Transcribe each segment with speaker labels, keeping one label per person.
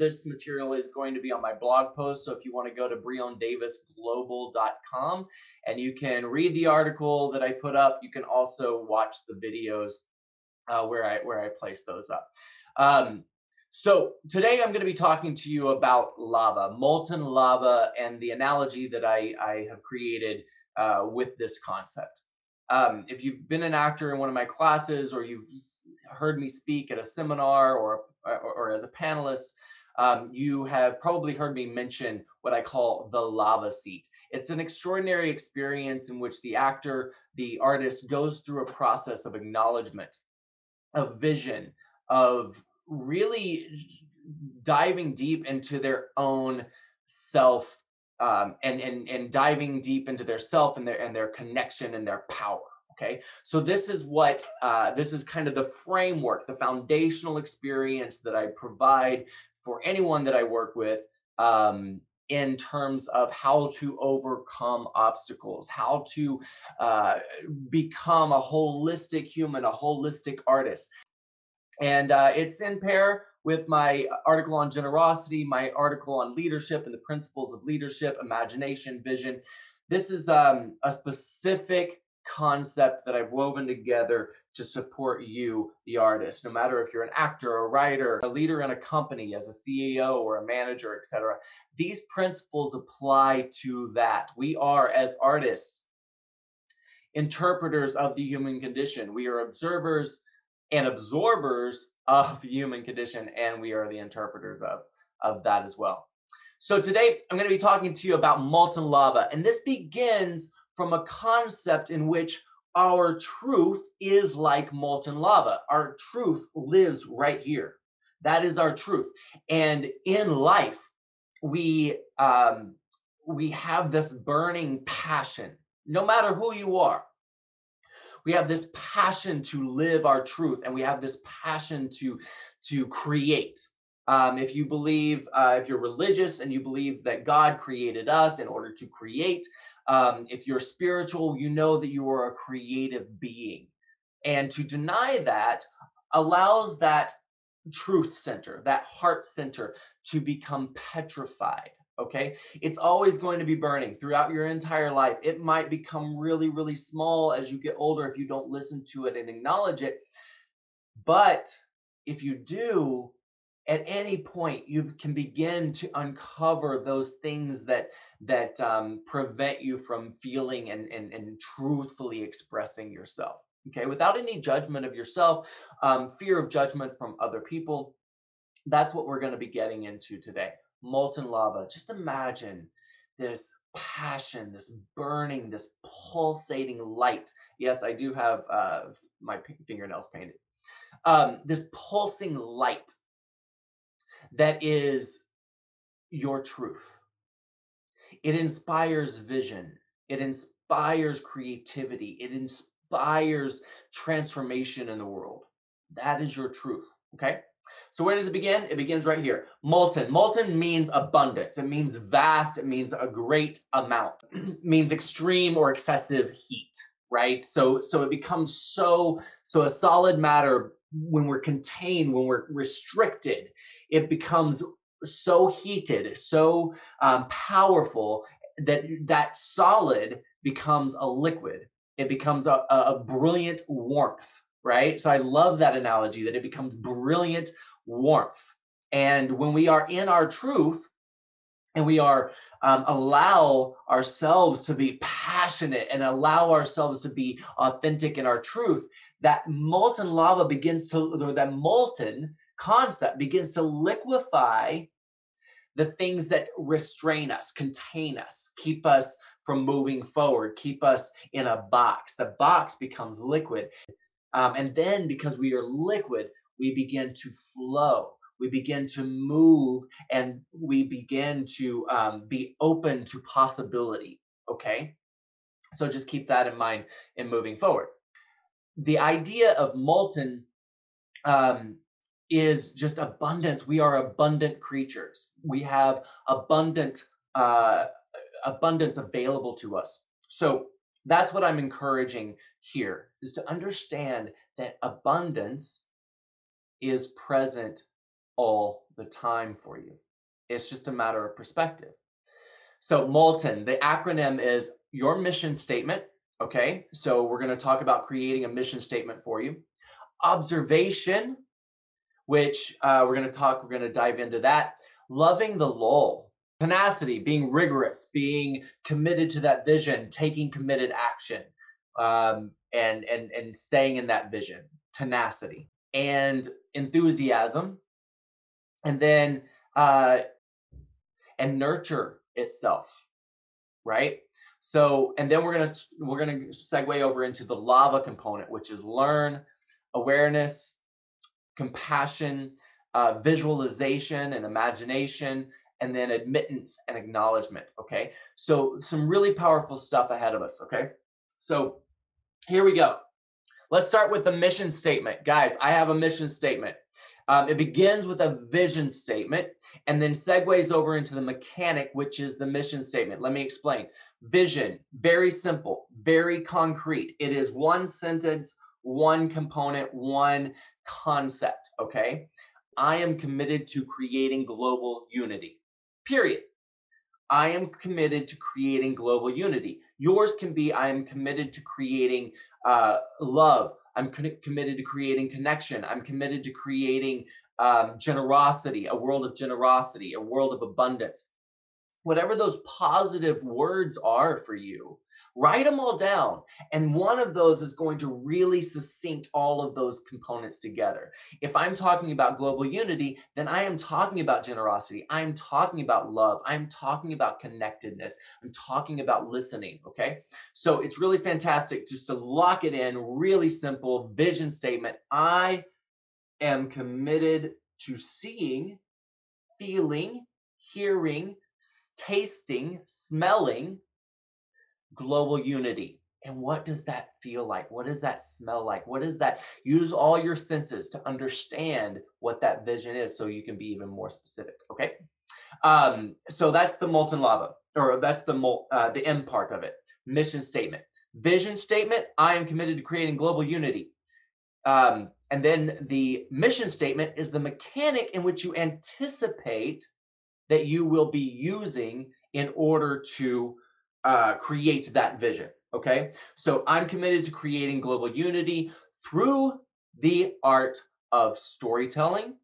Speaker 1: this material is going to be on my blog post. So if you want to go to breondavisglobal.com and you can read the article that I put up, you can also watch the videos where I place those up. So today I'm going to be talking to you about lava, molten lava, and the analogy that I have created with this concept. If you've been an actor in one of my classes, or you've heard me speak at a seminar or as a panelist, you have probably heard me mention what I call the lava seat. It's an extraordinary experience in which the actor, the artist, goes through a process of acknowledgement, of vision, of really diving deep into their own self, and diving deep into their self and their connection and their power. Okay, so this is what this is kind of the framework, the foundational experience that I provide for anyone that I work with, in terms of how to overcome obstacles, how to become a holistic human, a holistic artist. And it's in pair with my article on generosity, my article on leadership and the principles of leadership, imagination, vision. This is a specific concept that I've woven together to support you, the artist, no matter if you're an actor, a writer, a leader in a company as a CEO or a manager, etc. These principles apply to that. We are, as artists, interpreters of the human condition. We are observers and absorbers of human condition, and we are the interpreters of that as well. So today I'm going to be talking to you about molten lava, and this begins from a concept in which our truth is like molten lava. Our truth lives right here. That is our truth. And in life, we have this burning passion, no matter who you are. We have this passion to live our truth, and we have this passion to create. If you believe, if you're religious and you believe that God created us in order to create, if you're spiritual, you know that you are a creative being. And to deny that allows that truth center, that heart center, to become petrified. Okay, it's always going to be burning throughout your entire life. It might become really, really small as you get older if you don't listen to it and acknowledge it. But if you do, at any point, you can begin to uncover those things that prevent you from feeling and truthfully expressing yourself. Okay, without any judgment of yourself, fear of judgment from other people. That's what we're going to be getting into today. Molten lava. Just imagine this passion, this burning, this pulsating light. Yes, I do have my fingernails painted. This pulsing light that is your truth. It inspires vision. It inspires creativity. It inspires transformation in the world. That is your truth. Okay? So where does it begin? It begins right here. Molten. Molten means abundance. It means vast. It means a great amount. It means extreme or excessive heat, right? So it becomes so a solid matter when we're contained, when we're restricted. It becomes so heated, so powerful that solid becomes a liquid. It becomes a brilliant warmth. Right? So I love that analogy, that it becomes brilliant warmth. And when we are in our truth and we are allow ourselves to be passionate and allow ourselves to be authentic in our truth, that molten lava begins to, or that molten concept begins to liquefy the things that restrain us, contain us, keep us from moving forward, keep us in a box. The box becomes liquid. And then because we are liquid, we begin to flow. We begin to move, and we begin to be open to possibility. Okay? So just keep that in mind in moving forward. The idea of molten is just abundance. We are abundant creatures. We have abundance available to us. So that's what I'm encouraging here, is to understand that abundance is present all the time for you. It's just a matter of perspective. So Molten, the acronym is your mission statement. Okay, so we're going to talk about creating a mission statement for you. Observation, which we're going to dive into that. Loving the lull. Tenacity, being rigorous, being committed to that vision, taking committed action, and staying in that vision. Tenacity and enthusiasm, and then and nurture itself, right? So, and then we're gonna segue over into the lava component, which is learn, awareness, compassion, visualization and imagination, and then admittance and acknowledgement. Okay, so some really powerful stuff ahead of us. Okay, so here we go. Let's start with the mission statement. Guys, I have a mission statement. It begins with a vision statement and then segues over into the mechanic, which is the mission statement. Let me explain. Vision, very simple, very concrete. It is one sentence, one component, one concept, okay? I am committed to creating global unity, period. I am committed to creating global unity. Yours can be, I am committed to creating love. I'm committed to creating connection. I'm committed to creating generosity, a world of generosity, a world of abundance. Whatever those positive words are for you, write them all down. And one of those is going to really succinct all of those components together. If I'm talking about global unity, then I am talking about generosity. I'm talking about love. I'm talking about connectedness. I'm talking about listening. Okay. So it's really fantastic just to lock it in, really simple vision statement. I am committed to seeing, feeling, hearing, tasting, smelling global unity. And what does that feel like? What does that smell like? What is that? Use all your senses to understand what that vision is so you can be even more specific. Okay. So that's the molten lava, or that's the M part of it. Mission statement. Vision statement, I am committed to creating global unity. And then the mission statement is the mechanic in which you anticipate that you will be using in order to create that vision. Okay, so I'm committed to creating global unity through the art of storytelling,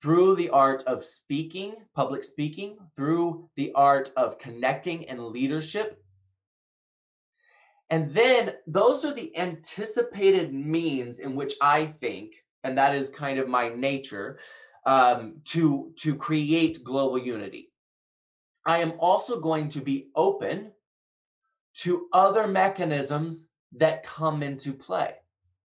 Speaker 1: through the art of speaking, public speaking, through the art of connecting and leadership. And then those are the anticipated means in which I think, and that is kind of my nature, to create global unity. I am also going to be open to other mechanisms that come into play.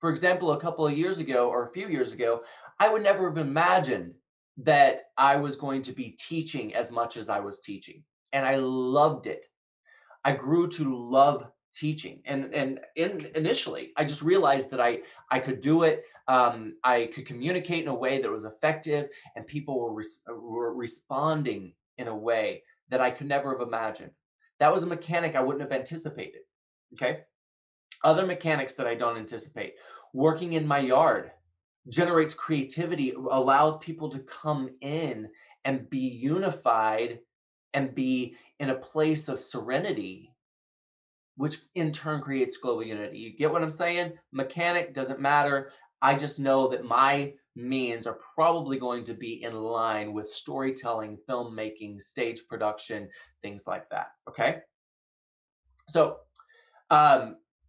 Speaker 1: For example, a couple of years ago or a few years ago, I would never have imagined that I was going to be teaching as much as I was teaching. And I loved it. I grew to love teaching. And initially, I just realized that I could do it. I could communicate in a way that was effective, and people were responding in a way that I could never have imagined. That was a mechanic I wouldn't have anticipated. Okay. Other mechanics that I don't anticipate. Working in my yard generates creativity, allows people to come in and be unified and be in a place of serenity, which in turn creates global unity. You get what I'm saying? Mechanic doesn't matter. I just know that my means are probably going to be in line with storytelling, filmmaking, stage production, things like that. Okay. So,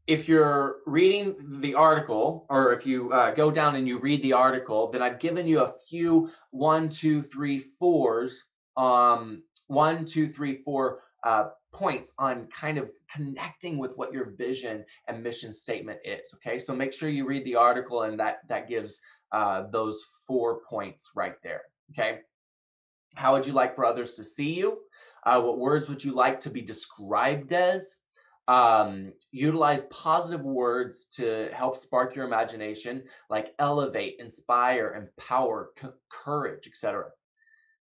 Speaker 1: if you're reading the article, or if you go down and you read the article, then I've given you a few 1, 2, 3, 4s, 1, 2, 3, 4 points on kind of connecting with what your vision and mission statement is. Okay, so make sure you read the article, and that gives those 4 points right there. Okay, how would you like for others to see you? What words would you like to be described as? Utilize positive words to help spark your imagination, like elevate, inspire, empower, courage, etc.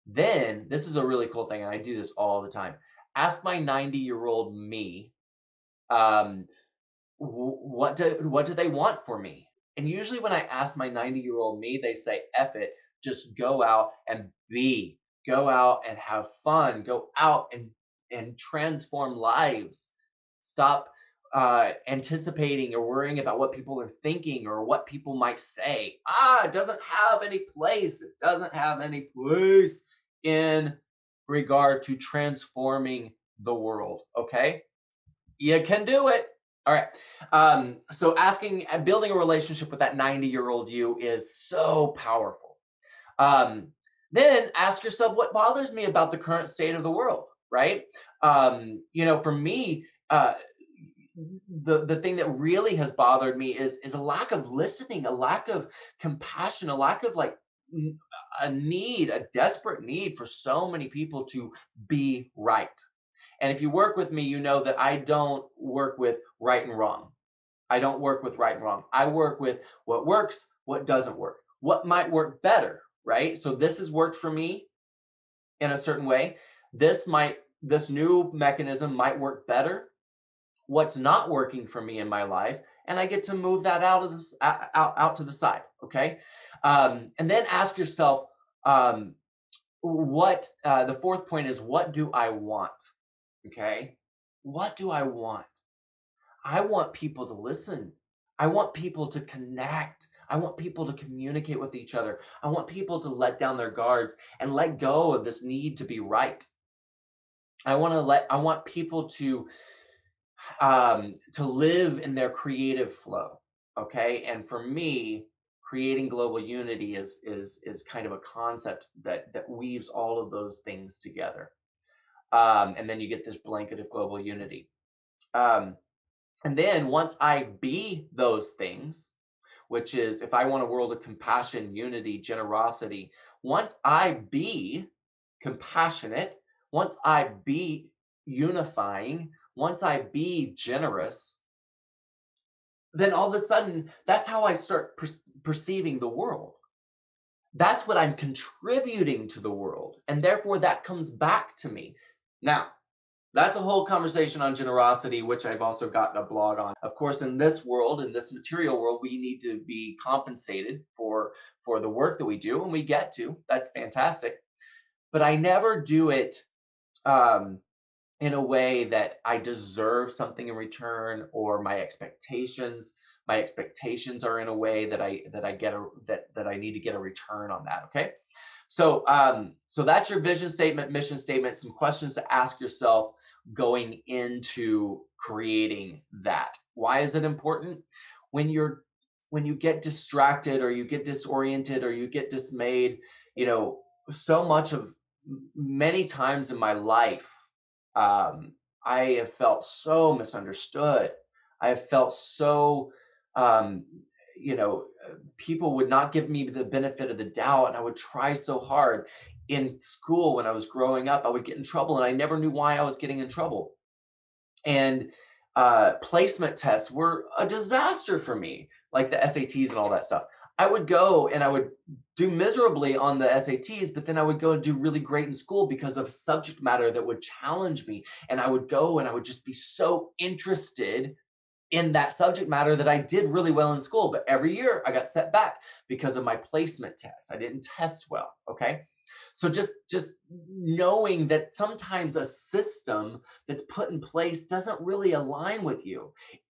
Speaker 1: Then, this is a really cool thing, and I do this all the time. Ask my 90-year-old me, what do they want for me? And usually when I ask my 90-year-old me, they say, F it, just go out and be, go out and have fun, go out and transform lives. Stop anticipating or worrying about what people are thinking or what people might say. It doesn't have any place. It doesn't have any place in regard to transforming the world. Okay, you can do it. All right. So building a relationship with that 90-year-old you is so powerful. Then ask yourself, what bothers me about the current state of the world, right? For me, the thing that really has bothered me is a lack of listening, a lack of compassion, a lack of a desperate need for so many people to be right. And if you work with me, you know that I don't work with right and wrong. I don't work with right and wrong. I work with what works, what doesn't work, what might work better, right? So this has worked for me in a certain way. This new mechanism might work better. What's not working for me in my life, and I get to move that out to the side. Okay, and then ask yourself, what the fourth point is, what do I want? Okay, what do I want? I want people to listen. I want people to connect. I want people to communicate with each other. I want people to let down their guards and let go of this need to be right. I want people to live in their creative flow. Okay, and for me, creating global unity is kind of a concept that weaves all of those things together. And then you get this blanket of global unity. And then once I be those things, which is if I want a world of compassion, unity, generosity, once I be compassionate, once I be unifying, once I be generous, then all of a sudden, that's how I start perceiving the world. That's what I'm contributing to the world. And therefore, that comes back to me. Now, that's a whole conversation on generosity, which I've also got a blog on. Of course, in this world, in this material world, we need to be compensated for the work that we do, and we get to. That's fantastic. But I never do it in a way that I deserve something in return, or my expectations are in a way that I need to get a return on that. Okay. So that's your vision statement, mission statement, some questions to ask yourself going into creating that. Why is it important? When you get distracted or you get disoriented or you get dismayed, many times in my life, I have felt so misunderstood. I have felt so, people would not give me the benefit of the doubt, and I would try so hard. In school, when I was growing up, I would get in trouble, and I never knew why I was getting in trouble. And placement tests were a disaster for me, like the SATs and all that stuff. I would go and I would do miserably on the SATs, but then I would go and do really great in school because of subject matter that would challenge me. And I would go and I would just be so interested in that subject matter that I did really well in school. But every year I got set back because of my placement tests. I didn't test well. Okay. So just knowing that sometimes a system that's put in place doesn't really align with you.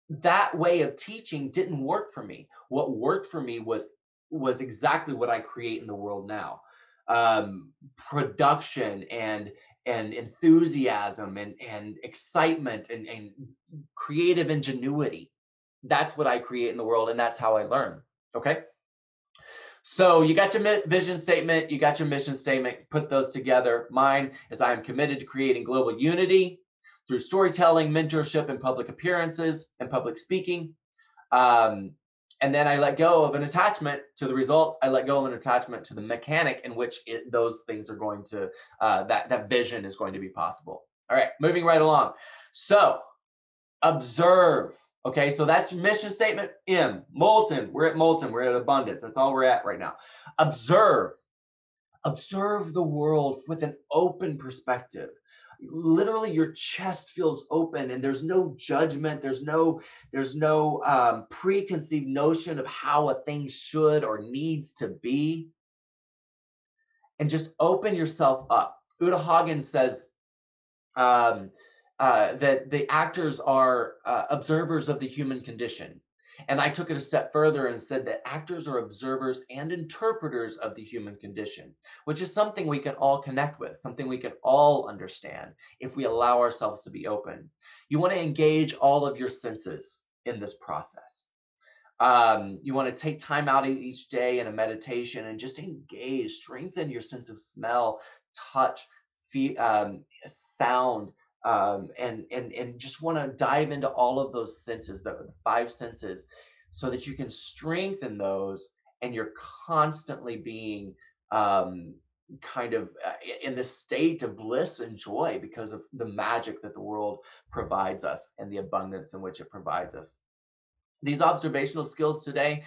Speaker 1: That way of teaching didn't work for me. What worked for me was exactly what I create in the world now. Production and enthusiasm and excitement and creative ingenuity. That's what I create in the world, and that's how I learn. Okay. So you got your vision statement, you got your mission statement, put those together. Mine is I am committed to creating global unity through storytelling, mentorship, and public appearances and public speaking. And then I let go of an attachment to the results. I let go of an attachment to the mechanic in which those things are going to, that vision is going to be possible. All right, moving right along. So observe. Okay, so that's mission statement M. Molten. We're at Molten. We're at abundance. That's all we're at right now. Observe. Observe the world with an open perspective. Literally, your chest feels open, and there's no judgment. There's no preconceived notion of how a thing should or needs to be. and just open yourself up. Uta Hagen says um, that the actors are observers of the human condition. And I took it a step further and said that actors are observers and interpreters of the human condition, which is something we can all connect with, something we can all understand if we allow ourselves to be open. You want to engage all of your senses in this process. You want to take time out each day in a meditation and just engage, strengthen your sense of smell, touch, sound, and just want to dive into all of those senses, the five senses, so that you can strengthen those, and you're constantly being kind of in this state of bliss and joy because of the magic that the world provides us and the abundance in which it provides us. These observational skills today,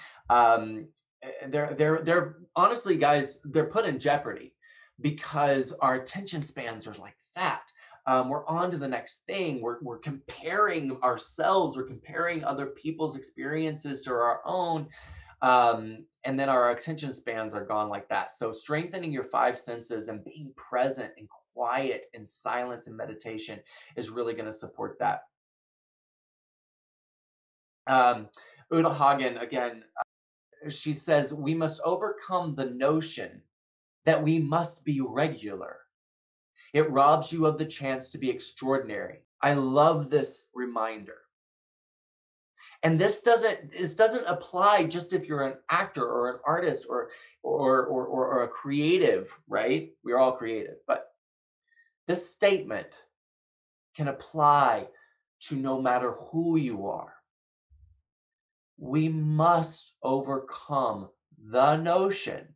Speaker 1: they're honestly, guys, they're put in jeopardy because our attention spans are like that. We're on to the next thing. We're comparing ourselves. We're comparing other people's experiences to our own. And then our attention spans are gone like that. So strengthening your five senses and being present and quiet and silence and meditation is really going to support that. Uta Hagen, again, she says, we must overcome the notion that we must be regular. It robs you of the chance to be extraordinary. I love this reminder. And this doesn't apply just if you're an actor or an artist or a creative, right? We're all creative, but this statement can apply to no matter who you are. We must overcome the notion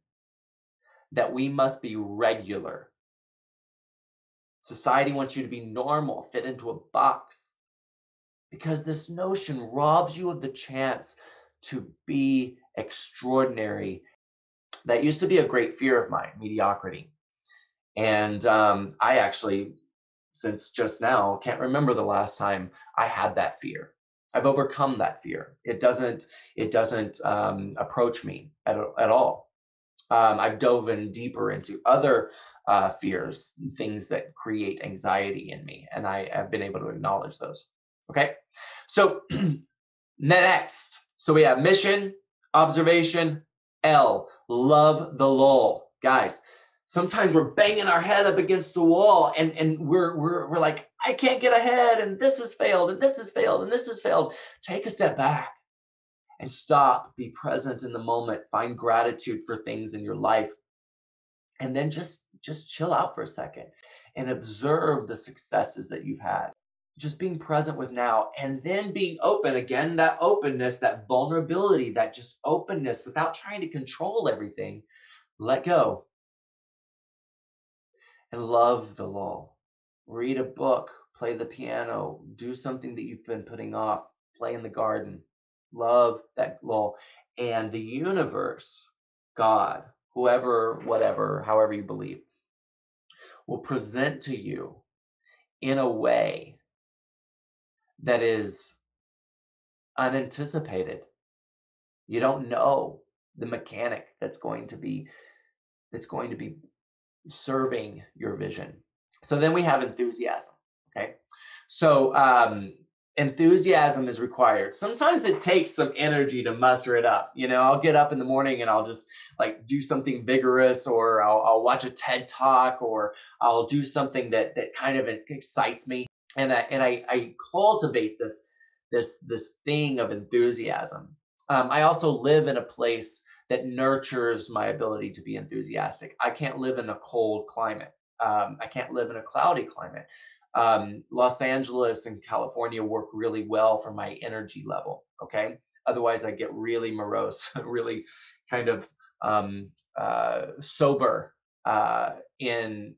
Speaker 1: that we must be regular. Society wants you to be normal, fit into a box, because this notion robs you of the chance to be extraordinary. That used to be a great fear of mine, mediocrity. And I actually, since just now, can't remember the last time I had that fear. I've overcome that fear. It doesn't approach me at all. I've dove in deeper into other fears, things that create anxiety in me, and I have been able to acknowledge those. Okay, so next, so we have mission, observation, L, love the lull. Guys, sometimes we're banging our head up against the wall and we're like, I can't get ahead, and this has failed, and this has failed, and this has failed. Take a step back and stop, be present in the moment, find gratitude for things in your life, and then just chill out for a second and observe the successes that you've had. Just being present with now, and then being open. Again, that openness, that vulnerability, that just openness without trying to control everything. Let go and love the lull. Read a book, play the piano, do something that you've been putting off, play in the garden. Love that lull. And the universe, God, whoever, whatever, however you believe, will present to you in a way that is unanticipated. You don't know the mechanic that's going to be serving your vision. So then we have enthusiasm. Okay, so enthusiasm is required. Sometimes it takes some energy to muster it up. You know, I'll get up in the morning and I'll just like do something vigorous, or I'll watch a TED talk, or I'll do something that kind of excites me, and I cultivate this thing of enthusiasm. I also live in a place that nurtures my ability to be enthusiastic. I can't live in a cold climate. I can't live in a cloudy climate. Los Angeles and California work really well for my energy level. Okay. Otherwise I get really morose, really kind of sober in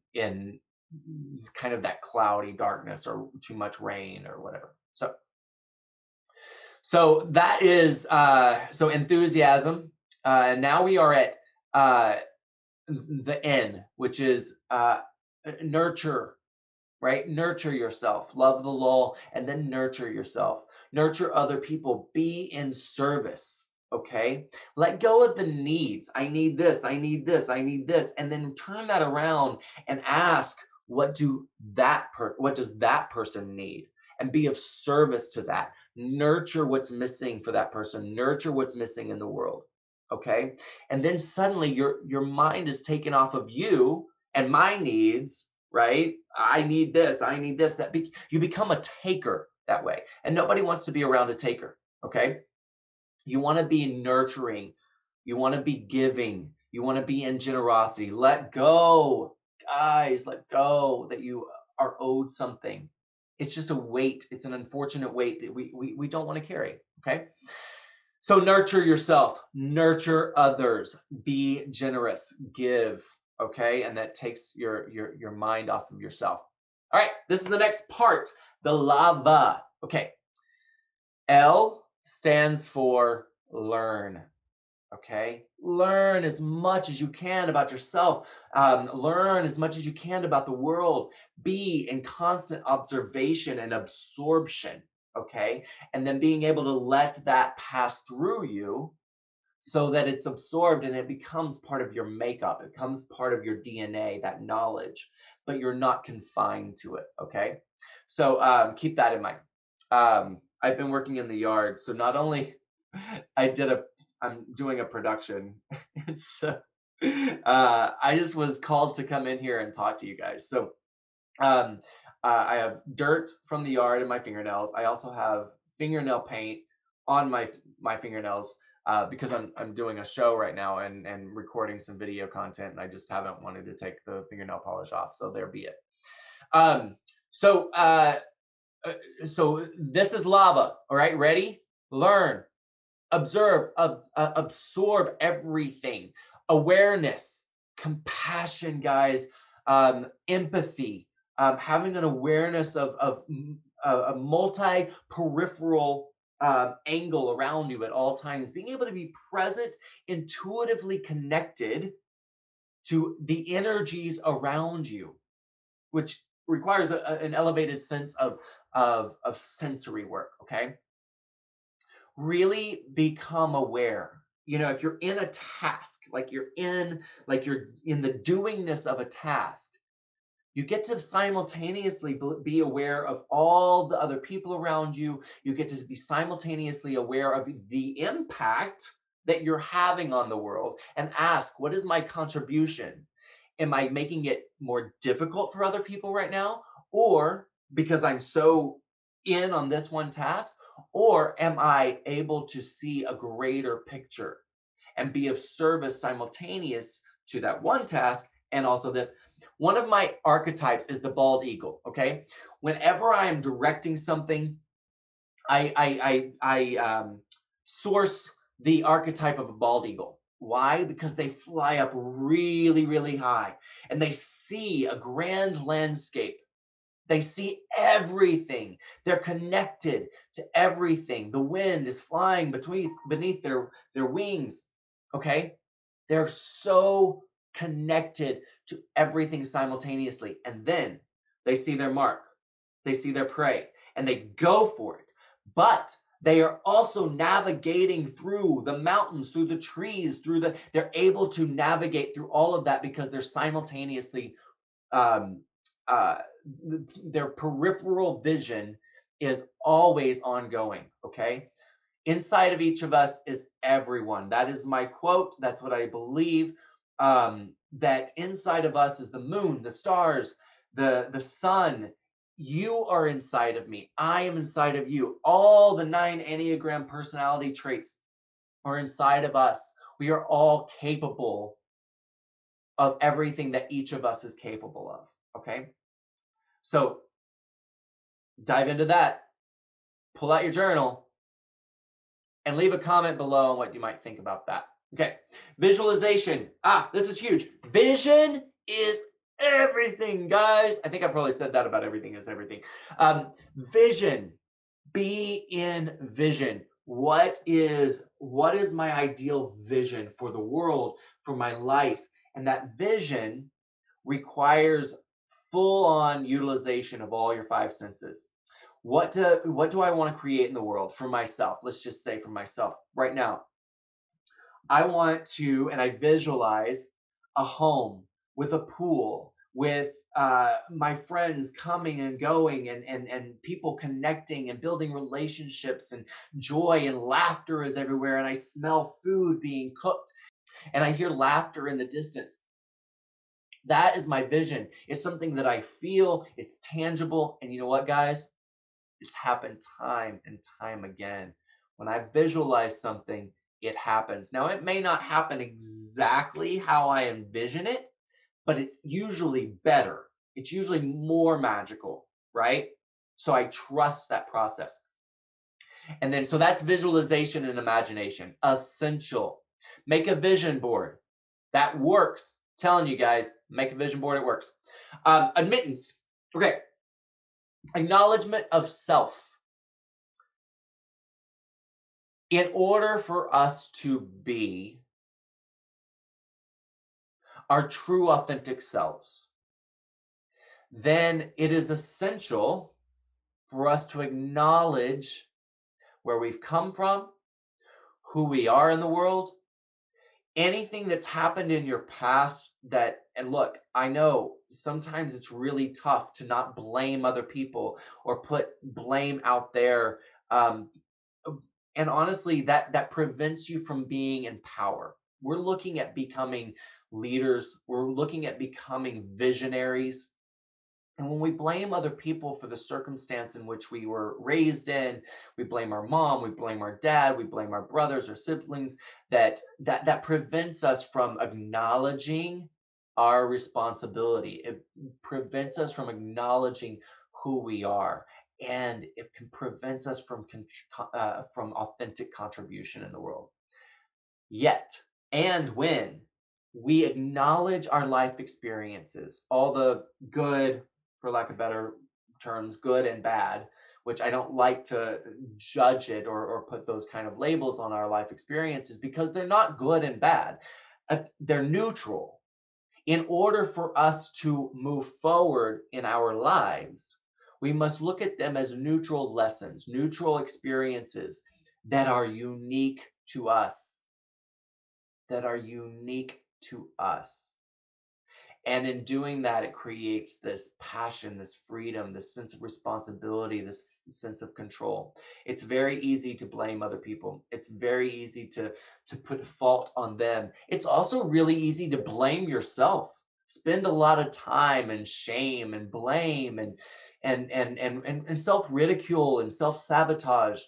Speaker 1: kind of that cloudy darkness or too much rain or whatever. So that is so enthusiasm. Now we are at the N, which is nurture. Right? Nurture yourself, love the lull, and then nurture yourself. Nurture other people, be in service. Okay, let go of the needs. I need this, I need this, I need this, and then turn that around and ask, what does that person need, and be of service to that. Nurture what's missing for that person, nurture what's missing in the world. Okay, and then suddenly your mind is taken off of you and my needs, right? I need this, I need this. You become a taker that way, and nobody wants to be around a taker. Okay, you want to be nurturing. You want to be giving. You want to be in generosity. Let go, guys, let go that you are owed something. It's just a weight. It's an unfortunate weight that we don't want to carry. Okay. So nurture yourself, nurture others, be generous, give. Okay. And that takes your mind off of yourself. All right. This is the next part, the lava. Okay. L stands for learn. Okay, learn as much as you can about yourself. Learn as much as you can about the world. Be in constant observation and absorption. Okay, and then being able to let that pass through you so that it's absorbed and it becomes part of your makeup. It becomes part of your DNA, that knowledge, but you're not confined to it. Okay, so keep that in mind. I've been working in the yard, so not only I'm doing a production, and so I just was called to come in here and talk to you guys. So um, I have dirt from the yard in my fingernails. I also have fingernail paint on my fingernails because I'm doing a show right now and recording some video content, and I just haven't wanted to take the fingernail polish off. So there be it. Um, so so this is lava. All right, ready? Learn, observe, absorb everything. Awareness, compassion, guys, empathy, having an awareness of a multi-peripheral angle around you at all times, being able to be present, intuitively connected to the energies around you, which requires an elevated sense of sensory work. Okay, really become aware. You know, if you're in a task, like you're in the doingness of a task, you get to simultaneously be aware of all the other people around you. You get to be simultaneously aware of the impact that you're having on the world and ask, what is my contribution? Am I making it more difficult for other people right now? Or because I'm so in on this one task? Or am I able to see a greater picture and be of service simultaneous to that one task and also this? One of my archetypes is the bald eagle. Okay, whenever I am directing something, I source the archetype of a bald eagle. Why? Because they fly up really, really high and they see a grand landscape. They see everything. They're connected to everything. The wind is flying beneath their wings. Okay? They're so connected to everything simultaneously. And then they see their mark, they see their prey, and they go for it. But they are also navigating through the mountains, through the trees, they're able to navigate through all of that because they're simultaneously um, their peripheral vision is always ongoing. Okay, inside of each of us is everyone. That is my quote. That's what I believe. That inside of us is the moon, the stars, the sun. You are inside of me. I am inside of you. All the 9 Enneagram personality traits are inside of us. We are all capable of everything that each of us is capable of. Okay, so dive into that. Pull out your journal and leave a comment below on what you might think about that. Okay, visualization. This is huge. Vision is everything, guys. I think I probably said that about everything is everything. Vision. Be in vision. What is my ideal vision for the world, for my life? And that vision requires full-on utilization of all your 5 senses. What do I want to create in the world for myself? Let's just say for myself right now. I want to, and I visualize a home with a pool, with my friends coming and going, and people connecting and building relationships, and joy and laughter is everywhere. And I smell food being cooked, and I hear laughter in the distance. That is my vision. It's something that I feel, it's tangible. And you know what, guys? It's happened time and time again. When I visualize something, it happens. Now, it may not happen exactly how I envision it, but it's usually better. It's usually more magical, right? So I trust that process. And then, so that's visualization and imagination. Essential. Make a vision board. That works. Telling you guys, make a vision board, it works. Admittance. Okay. Acknowledgement of self. In order for us to be our true authentic selves, then it is essential for us to acknowledge where we've come from, who we are in the world, anything that's happened in your past that, and look, I know sometimes it's really tough to not blame other people or put blame out there. And honestly, that prevents you from being in power. We're looking at becoming leaders. We're looking at becoming visionaries. And when we blame other people for the circumstance in which we were raised in, we blame our mom, we blame our dad, we blame our brothers or siblings, that prevents us from acknowledging our responsibility. It prevents us from acknowledging who we are, and it prevents us from authentic contribution in the world. Yet, and when we acknowledge our life experiences, all the good, for lack of better terms, good and bad, which I don't like to judge it or put those kind of labels on our life experiences, because they're not good and bad. They're neutral. In order for us to move forward in our lives, we must look at them as neutral lessons, neutral experiences that are unique to us. That are unique to us. And in doing that, it creates this passion, this freedom, this sense of responsibility, this sense of control. It's very easy to blame other people. It's very easy to put fault on them. It's also really easy to blame yourself. Spend a lot of time and shame and blame and self-ridicule and self-sabotage.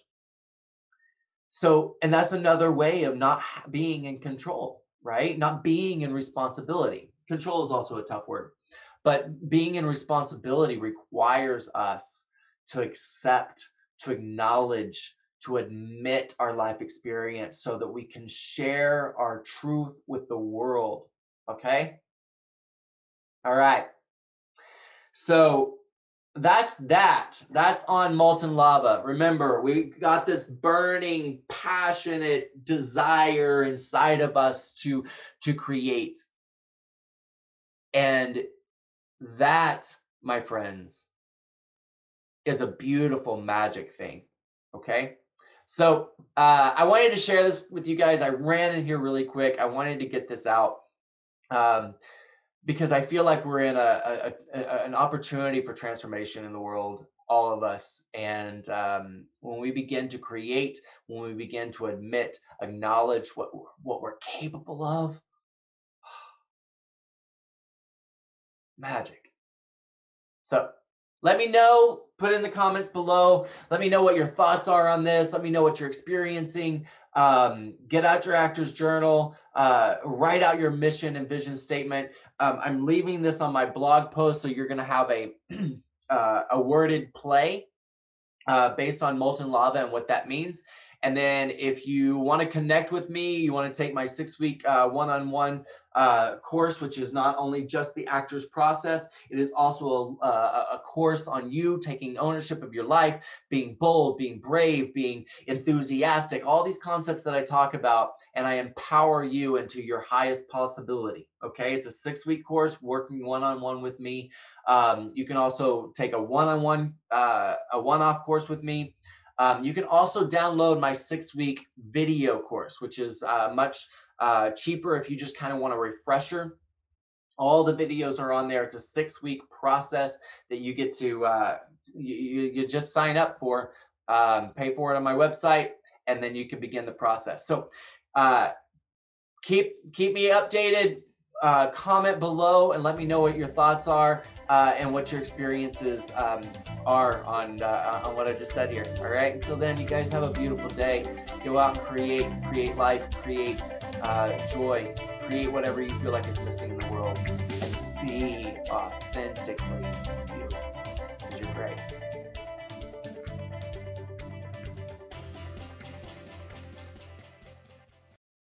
Speaker 1: So, and that's another way of not being in control, right? Not being in responsibility. Control is also a tough word, but being in responsibility requires us to accept, to acknowledge, to admit our life experience so that we can share our truth with the world. Okay? All right. So, that's on Molten Lava. Remember, we got this burning, passionate desire inside of us to create. And that, my friends, is a beautiful magic thing. Okay? So I wanted to share this with you guys. I ran in here really quick. I wanted to get this out. Because I feel like we're in an opportunity for transformation in the world, all of us. And when we begin to create, when we begin to admit, acknowledge what we're capable of, magic. So let me know, put in the comments below. Let me know what your thoughts are on this. Let me know what you're experiencing. Get out your actor's journal, write out your mission and vision statement. I'm leaving this on my blog post, so you're going to have a worded play based on Molten Lava and what that means. And then if you want to connect with me, you want to take my 6-week one-on-one course, which is not only just the actor's process, it is also a course on you taking ownership of your life, being bold, being brave, being enthusiastic, all these concepts that I talk about, and I empower you into your highest possibility. Okay, it's a 6-week course, working one-on-one with me. You can also take a one-on-one, a one-off course with me. You can also download my 6-week video course, which is much cheaper if you just kind of want a refresher. All the videos are on there. It's a 6-week process that you get to you just sign up for, pay for it on my website, and then you can begin the process. So keep me updated. Comment below and let me know what your thoughts are and what your experiences are on what I just said here. All right. Until then, you guys have a beautiful day. Go out and create life, create joy, create whatever you feel like is missing in the world, and be authentically you, because you're great.